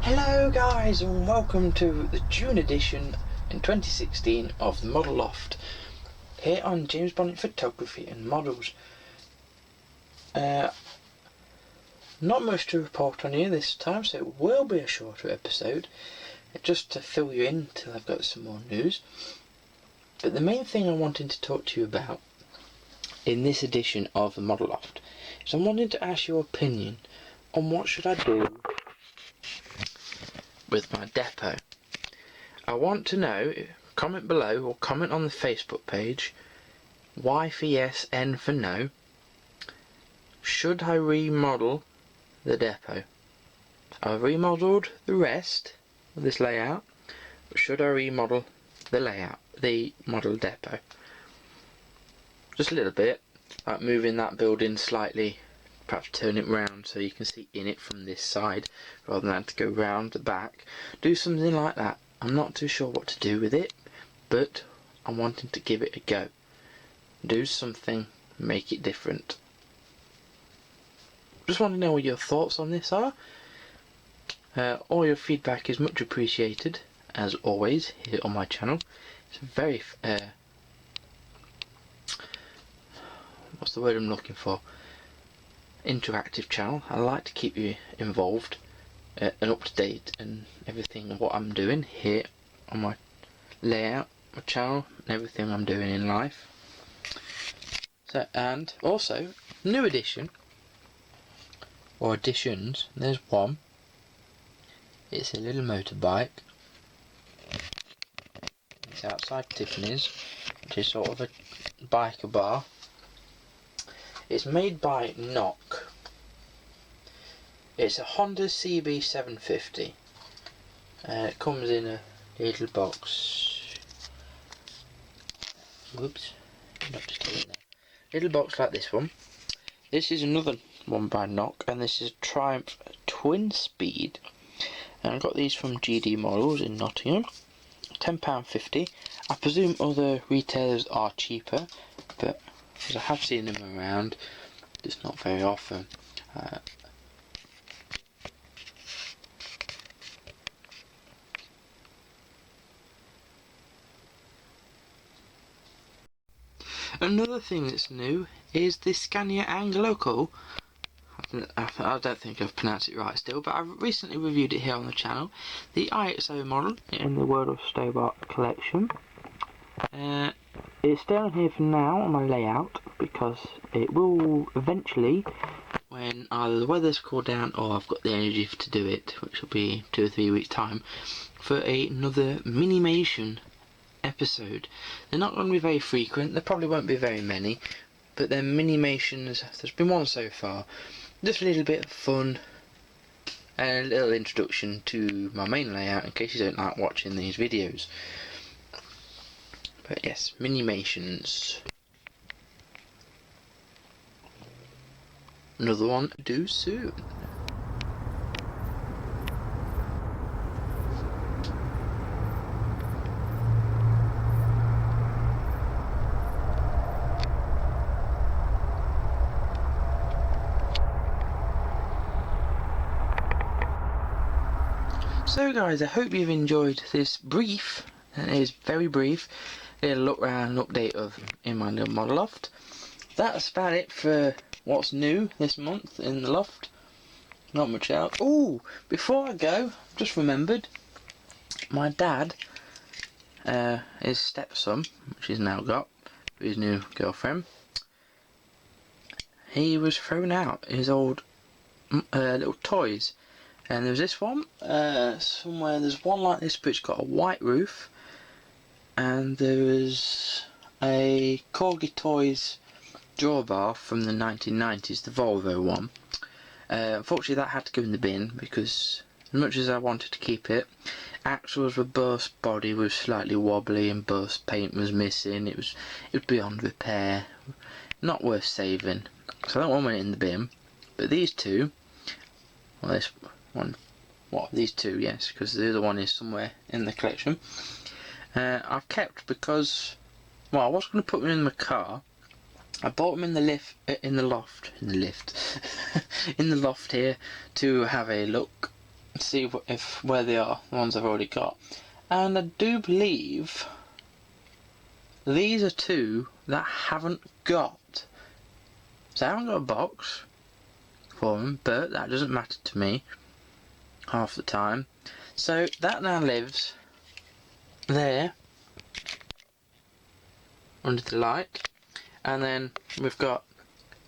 Hello guys, and welcome to the June edition in 2016 of the Model Loft, here on James Bonnet Photography and Models. Not much to report on here this time, so it will be a shorter episode, just to fill you in till I've got some more news. But the main thing I'm wanting to talk to you about in this edition of the Model Loft is I'm wanting to ask your opinion on what should I do with my depot. I want to know, comment below or comment on the Facebook page, Y for yes, N for no. Should I remodel the depot? I've remodelled the rest of this layout, but should I remodel the layout, the model depot? Just a little bit, like moving that building slightly, perhaps turn it round so you can see in it from this side rather than have to go round the back. Do something like that. I'm not too sure what to do with it, but I'm wanting to give it a go. Do something, make it different. Just want to know what your thoughts on this are. All your feedback is much appreciated, as always, here on my channel. It's a very what's the word I'm looking for? Interactive channel. I like to keep you involved and up to date and everything of what I'm doing here on my layout, my channel, and everything I'm doing in life. So, and also new addition or additions. There's one. It's a little motorbike. It's outside Tiffany's, which is sort of a biker bar. It's made by Knock. It's a Honda CB750. It comes in a little box. Whoops, not just getting there. Little box like this one. This is another one by Knock, and this is Triumph Twin Speed. And I got these from GD Models in Nottingham. £10.50. I presume other retailers are cheaper, but because I have seen them around, just not very often. Another thing that's new is the Scania Angloco. I don't think I've pronounced it right still, but I've recently reviewed it here on the channel. The IXO model in the World of Stobart collection. It's down here for now on my layout because it will eventually, when either the weather's cooled down or I've got the energy to do it, which will be 2 or 3 weeks time, for another Minimation episode. They're not going to be very frequent, there probably won't be very many, but they're Minimations. There's been one so far. Just a little bit of fun and a little introduction to my main layout in case you don't like watching these videos. But yes, Minimations. Another one due soon. So guys, I hope you've enjoyed this brief, and it is very brief, little look round and update of in my little model loft. That's about it for what's new this month in the loft. Not much else. Oh, before I go, I've just remembered my dad, his stepson, which he's now got, his new girlfriend. He was throwing out his old little toys. And there's this one, somewhere, there's one like this but it's got a white roof. And there is a Corgi Toys drawbar from the 1990s, the Volvo one. Unfortunately that had to go in the bin because as much as I wanted to keep it, axles were burst, body was slightly wobbly and burst paint was missing. It was beyond repair, not worth saving. So that one went in the bin. But these two, well this one, these two, yes, because the other one is somewhere in the collection. I've kept because, well, I was going to put them in my car. I bought them in the loft here to have a look see where they are, the ones I've already got. And I do believe these are two that I haven't got. So I haven't got a box for them, but that doesn't matter to me half the time. So that now lives there under the light. And then we've got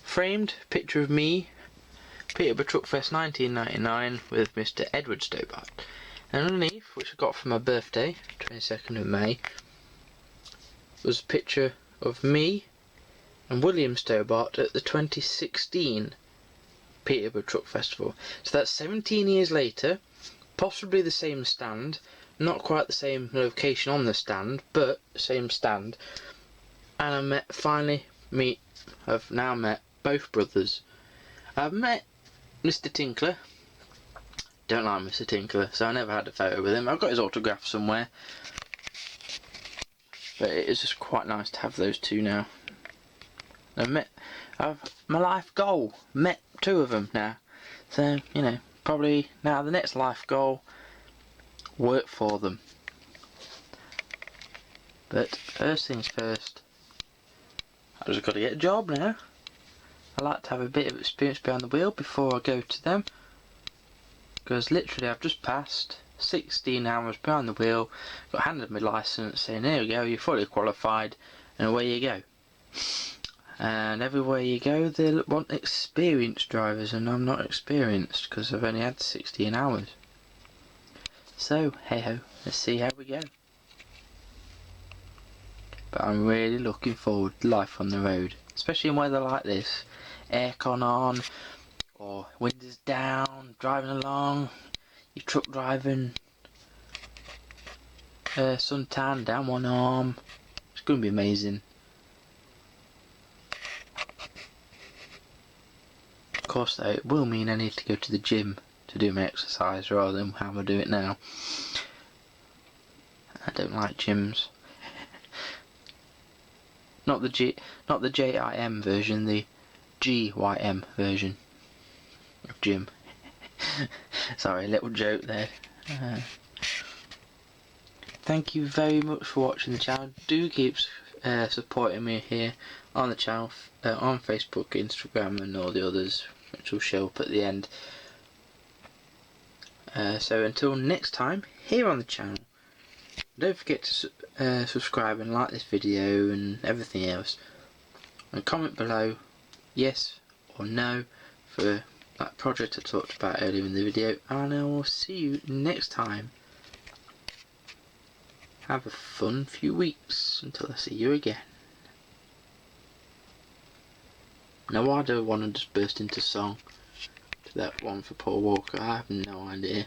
framed picture of me, Peterborough Truck Fest 1999 with Mr. Edward Stobart. And underneath, which I got for my birthday, 22nd of May, was a picture of me and William Stobart at the 2016 Peterborough Truck Festival. So that's 17 years later, possibly the same stand, not quite the same location on the stand, but same stand. And I've now met both brothers. I've met Mr. Tinkler. Don't like Mr. Tinkler, so I never had a photo with him. I've got his autograph somewhere. But it is just quite nice to have those two now. I've my life goal, met two of them now. So, you know, probably now the next life goal, work for them. But first things first, I just got to get a job now. I like to have a bit of experience behind the wheel before I go to them. Because literally I've just passed 16 hours behind the wheel, got handed my licence, saying there we go, you're fully qualified, and away you go. And everywhere you go they want experienced drivers, and I'm not experienced because I've only had 16 hours. So hey ho, let's see how we go. But I'm really looking forward to life on the road, especially in weather like this. Aircon on, or windows down, driving along, your truck driving, suntan down one arm. It's going to be amazing. Of course though, it will mean I need to go to the gym to do my exercise rather than how I do it now. I don't like gyms. Not the JIM version, the GYM version of gym. Sorry, a little joke there. Thank you very much for watching the channel. Do keep supporting me here on the channel, on Facebook, Instagram and all the others, which will show up at the end. So until next time, here on the channel, don't forget to subscribe and like this video and everything else. And comment below yes or no for that project I talked about earlier in the video, and I will see you next time. Have a fun few weeks until I see you again. Now why do I want to just burst into song to that one for Paul Walker? I have no idea.